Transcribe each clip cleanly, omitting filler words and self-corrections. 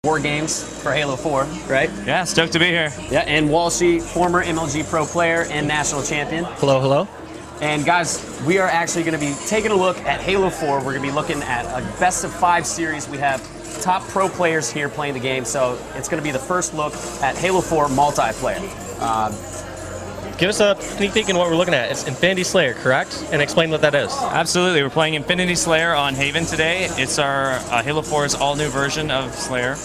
War games for Halo 4, right? Yeah, stoked to be here. Yeah, and Walshy, former MLG Pro player and national champion. Hello, hello. And guys, we are actually going to be taking a look at Halo 4. We're going to be looking at a best of 5 series. We have top pro players here playing the game, so it's going to be the first look at Halo 4 multiplayer. Give us a sneak peek in what we're looking at. It's Infinity Slayer, correct? And explain what that is. Absolutely, we're playing Infinity Slayer on Haven today. It's our Halo 4's all-new version of Slayer.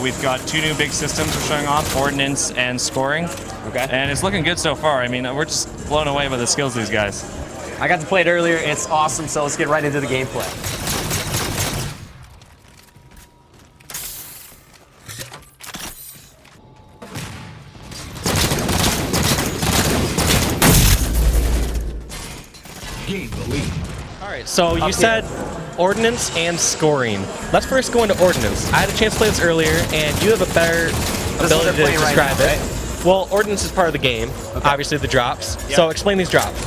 We've got 2 new big systems we're showing off, Ordnance and Scoring. Okay. And it's looking good so far. I mean, we're just blown away by the skills of these guys. I got to play it earlier. It's awesome, so let's get right into the gameplay. All right, so you said Ordnance and Scoring. Let's first go into Ordnance. I had a chance to play this earlier, and you have a better ability to describe it. Well, Ordnance is part of the game, obviously the drops. Yep. So explain these drops.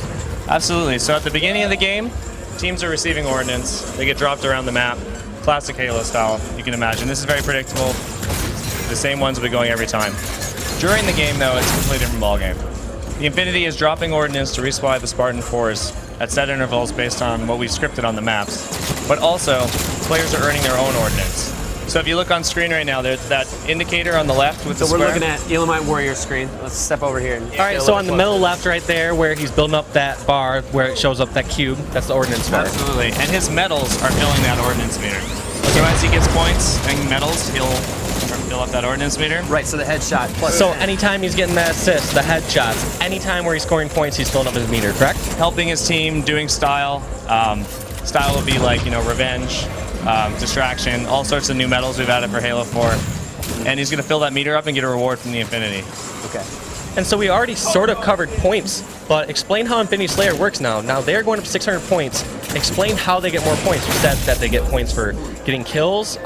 Absolutely. So at the beginning of the game, teams are receiving Ordnance. They get dropped around the map. Classic Halo style, you can imagine. This is very predictable. The same ones will be going every time. During the game, though, it's a completely different ballgame. The Infinity is dropping Ordnance to resupply the Spartan Force at set intervals based on what we've scripted on the maps. But also, players are earning their own Ordnance. So if you look on screen right now, there's that indicator on the left with the square. So we're looking at Elamite Warrior screen. Let's step over here. All right, so on the middle left right there where he's building up that bar where it shows up that cube, that's the Ordnance bar. Absolutely, and his medals are filling that Ordnance meter. So as he gets points and medals, he'll fill up that Ordnance meter. Right, so the headshot. Plus so anytime he's getting that assist, the headshots, anytime where he's scoring points, he's filling up his meter, correct? Helping his team, doing style. Style will be like, revenge, distraction, all sorts of new medals we've added for Halo 4. And he's going to fill that meter up and get a reward from the Infinity. Okay. And so we already sort of covered points, but explain how Infinity Slayer works now. Now they're going up 600 points. Explain how they get more points. You said that they get points for getting kills.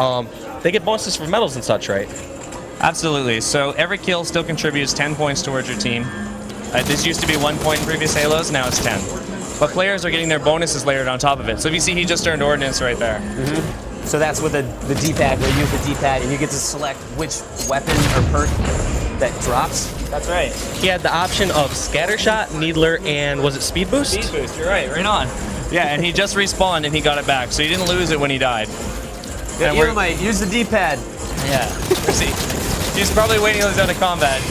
They get bonuses for medals and such, right? Absolutely. So every kill still contributes 10 points towards your team. This used to be 1 point in previous Halos, now it's 10. But players are getting their bonuses layered on top of it. So if you see, he just earned Ordnance right there. Mm-hmm. So that's with the D-pad, where you use the D-pad and you get to select which weapon or perk that drops. That's right. He had the option of Scattershot, Needler, and was it Speed Boost? Speed Boost, you're right on. Yeah, and he just respawned and he got it back, so he didn't lose it when he died. Yeah, Elamite, use the D-pad. Yeah, he's probably waiting till he's out of combat.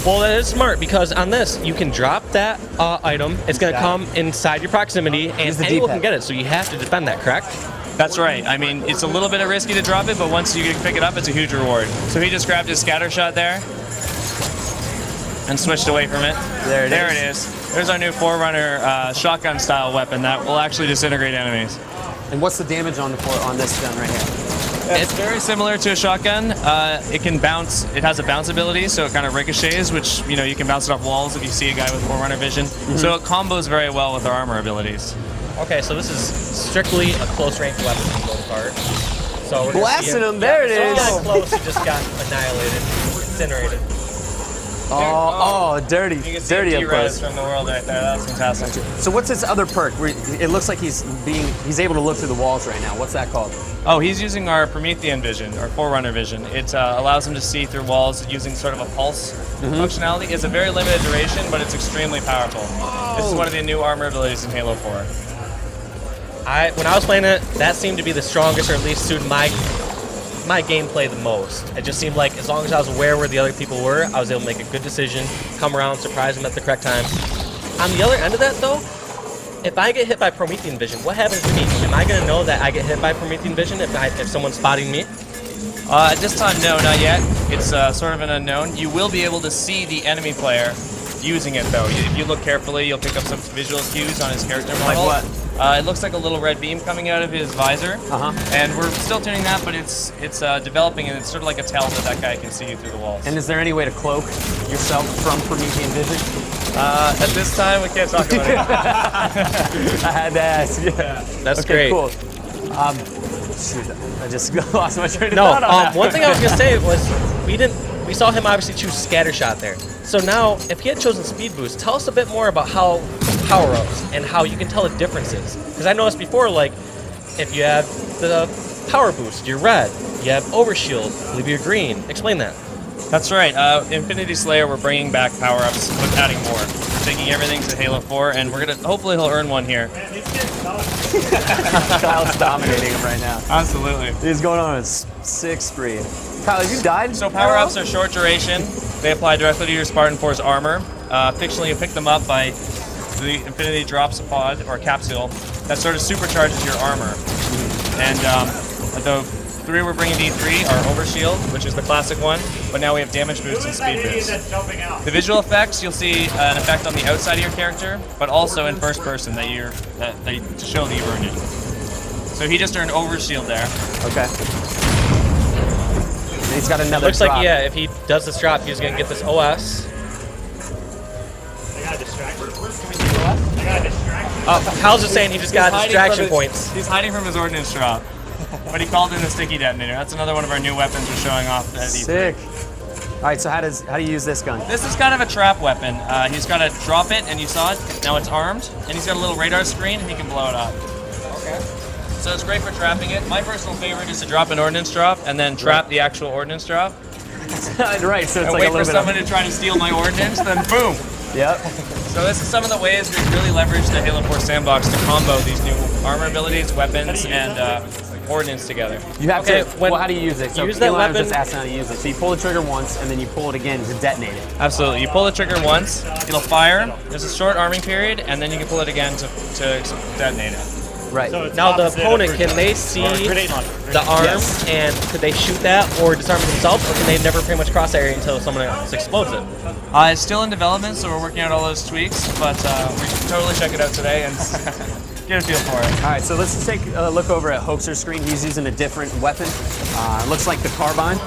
Well, that is smart, because on this, you can drop that item. It's going to come inside your proximity, and anyone can get it, so you have to defend that, correct? That's right. I mean, it's a little bit risky to drop it, but once you pick it up, it's a huge reward. So he just grabbed his scatter shot there and switched away from it. There it is. There's our new Forerunner shotgun-style weapon that will actually disintegrate enemies. And what's the damage on this gun right here? It's very similar to a shotgun. It can bounce. It has a bounce ability, so it kind of ricochets, which you can bounce it off walls if you see a guy with Forerunner vision. Mm-hmm. So it combos very well with our armor abilities. Okay, so this is strictly a close-range weapon for the most part. So we're blasting him. There it is. So close, he just got annihilated, incinerated. Oh, dirty. You can see dirty up close from the world right there. That's fantastic. So what's his other perk? It looks like he's able to look through the walls right now. What's that called? Oh, he's using our Promethean vision, or Forerunner vision. It allows him to see through walls using sort of a pulse functionality. It's a very limited duration, but it's extremely powerful. Oh. This is one of the new armor abilities in Halo 4. When I was playing it, that seemed to be the strongest, or at least suited my gameplay the most. It just seemed like as long as I was aware where the other people were, I was able to make a good decision, come around, surprise them at the correct time. On the other end of that, though, if I get hit by Promethean vision, what happens to me? Am I going to know that I get hit by Promethean vision if someone's spotting me? At this time, no, not yet. It's sort of an unknown. You will be able to see the enemy player using it, though. If you look carefully, you'll pick up some visual cues on his character model. Like what? It looks like a little red beam coming out of his visor, and we're still tuning that, but it's developing, and it's sort of like a tell that guy can see you through the walls. And is there any way to cloak yourself from Promethean vision? At this time, we can't talk about it. I had to ask. Yeah, that's great. Cool. Shoot, I just lost my train of thought on that. One thing I was gonna say was we saw him obviously choose Scattershot there. So now, if he had chosen Speed Boost, tell us a bit more about how power-ups and how you can tell the differences. Because I noticed before, like, if you have the Power Boost, you're red. You have Overshield, I believe you're green. Explain that. That's right. Infinity Slayer, we're bringing back power-ups, but adding more. We're taking everything to Halo 4, and we're gonna hopefully he'll earn one here. Kyle's dominating him right now. Absolutely. He's going on his 6th screen. Kyle, have you died? So power-ups are short duration. They apply directly to your Spartan 4's armor. Fictionally, you pick them up by the Infinity drops a pod or capsule that sort of supercharges your armor. And the 3 we're bringing D3 are Overshield, which is the classic one, but now we have damage boost and speed boost. The visual effects, you'll see an effect on the outside of your character, but also in first person to show that you've earned it. So he just earned Overshield there. Okay. And he's got another Looks drop. like, yeah, if he does this drop, he's going to get this OS. I got a distraction. I got a distraction. Kyle's just saying he just got Hiding distraction from points. He's hiding from his ordnance drop. But he called in a sticky detonator. That's another one of our new weapons we're showing off at E3. Sick. All right, so how do you use this gun? This is kind of a trap weapon. He's got to drop it, and you saw it. Now it's armed, and he's got a little radar screen, and he can blow it up. Okay. So it's great for trapping it. My personal favorite is to drop an ordnance drop, and then trap the actual ordnance drop. Right, so it's And like wait a for little someone to try to steal my ordnance, then boom. Yep. So this is some of the ways we've really leveraged the Halo 4 sandbox to combo these new armor abilities, weapons, and ordnance together. You have Okay, to. when Well, how do you use it? So you use that Eli was weapon- just asking how to use it. So you pull the trigger once, and then you pull it again to detonate it. Absolutely. You pull the trigger once, it'll fire. There's a short arming period, and then you can pull it again to detonate it. Right. So it's Now the opposite of opponent, grenade can they launcher, see or grenade launcher. the arm Yes. and could they shoot that or disarm it themselves, or can they never pretty much cross that area until someone else explodes it? It's still in development, so we're working out all those tweaks, but we should totally check it out today and get a feel for it. All right, so let's just take a look over at Hoaxer's screen. He's using a different weapon. Looks like the carbine.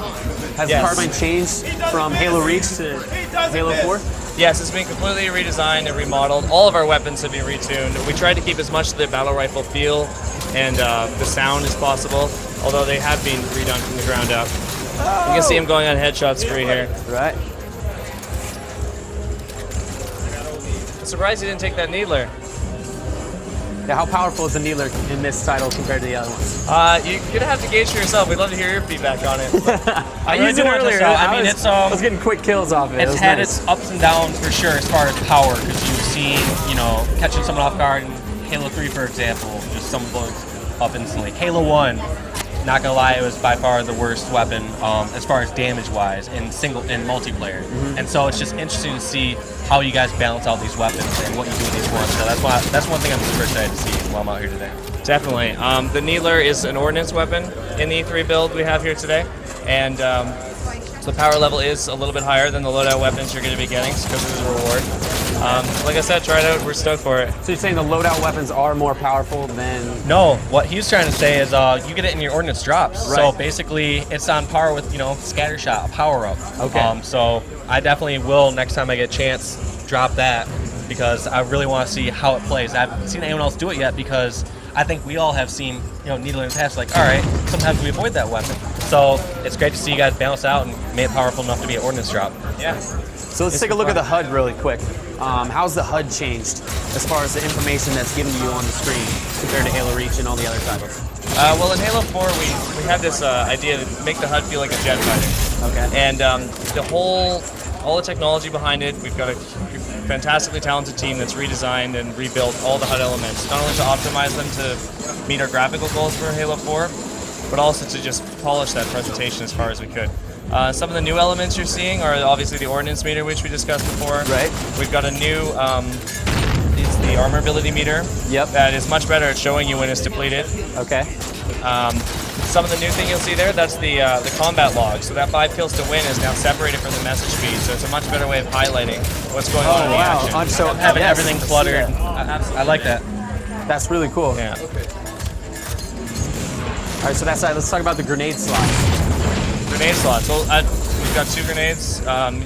Has Yes. the carbine changed from Halo Reach to Halo 4? Yes, it's been completely redesigned and remodeled. All of our weapons have been retuned. We tried to keep as much of the battle rifle feel and the sound as possible, although they have been redone from the ground up. You can see him going on headshot spree here. Right. I'm surprised he didn't take that needler. Yeah, how powerful is the Needler in this title compared to the other ones? You're gonna have to gauge for yourself. We'd love to hear your feedback on it. I really used it do want to earlier. test out. I I mean, was, it's, I was getting quick kills off of it. It It's was had nice. its ups and downs for sure as far as power, because you've seen, catching someone off guard in Halo 3, for example, just someone blows up instantly. Halo 1, not gonna lie, it was by far the worst weapon as far as damage-wise in multiplayer. And so it's just interesting to see how you guys balance out these weapons and what you do with each one. So that's one thing I'm super excited to see while I'm out here today. Definitely. The Needler is an ordnance weapon in the E3 build we have here today, and so the power level is a little bit higher than the loadout weapons you're going to be getting because of the reward. Like I said, try it out. We're stoked for it. So you're saying the loadout weapons are more powerful than... No, what he's trying to say is you get it in your ordnance drops. Right. So basically, it's on par with, scatter shot, a power up. Okay. So I definitely will, next time I get a chance, drop that because I really want to see how it plays. I haven't seen anyone else do it yet because I think we all have seen, Needler in the past, like, all right, sometimes we avoid that weapon. So it's great to see you guys balance out and make it powerful enough to be an ordnance drop. Yeah. So let's take a look at the HUD really quick. How's the HUD changed as far as the information that's given to you on the screen compared to Halo Reach and all the other titles? Well, in Halo 4, we had this idea to make the HUD feel like a jet fighter. Okay. And all the technology behind it, we've got a fantastically talented team that's redesigned and rebuilt all the HUD elements, not only to optimize them to meet our graphical goals for Halo 4, but also to just polish that presentation as far as we could. Some of the new elements you're seeing are obviously the ordnance meter, which we discussed before. Right. We've got a new, it's the armor ability meter. Yep. That is much better at showing you when it's depleted. Okay. Some of the new thing you'll see there, that's the combat log. So that 5 kills to win is now separated from the message feed. So it's a much better way of highlighting what's going on in the action. So Having yes, everything cluttered. yeah. I like that. That's really cool. Yeah. All right, so that's let's talk about the grenade slots. Grenade slots. So we've got 2 grenades.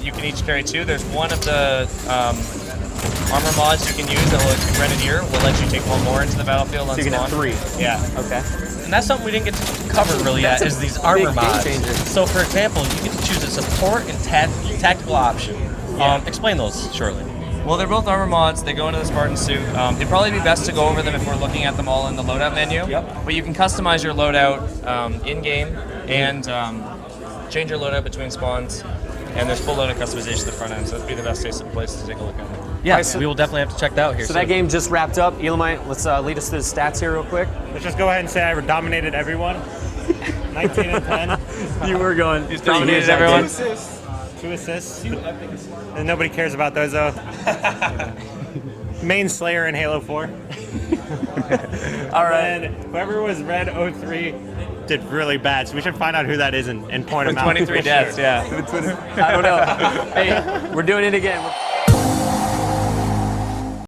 You can each carry 2. There's one of the armor mods you can use that will Grenadier will let you take one more into the battlefield. So you can have 3. Yeah. Okay. And that's something we didn't get to cover really yet, That's is a these armor big game mods. changer. So for example, you get to choose a support and tactical option. Yeah. Explain those shortly. Well, they're both armor mods. They go into the Spartan suit. It'd probably be best to go over them if we're looking at them all in the loadout menu. Yep. But you can customize your loadout in-game and change your loadout between spawns. And there's full loadout customization at the front end, so that'd be the best place to take a look at it. Yeah, so- we will definitely have to check that out here. So soon. that game just wrapped up. Elamite, let's lead us through the stats here real quick. Let's just go ahead and say I dominated everyone. 19 and 10. You were going. He's dominated everyone. 2 assists. And nobody cares about those though. Main Slayer in Halo 4. All right. And whoever was Red 03 did really bad, so we should find out who that is and point him out. 23 deaths, yeah. I don't know. Hey, we're doing it again.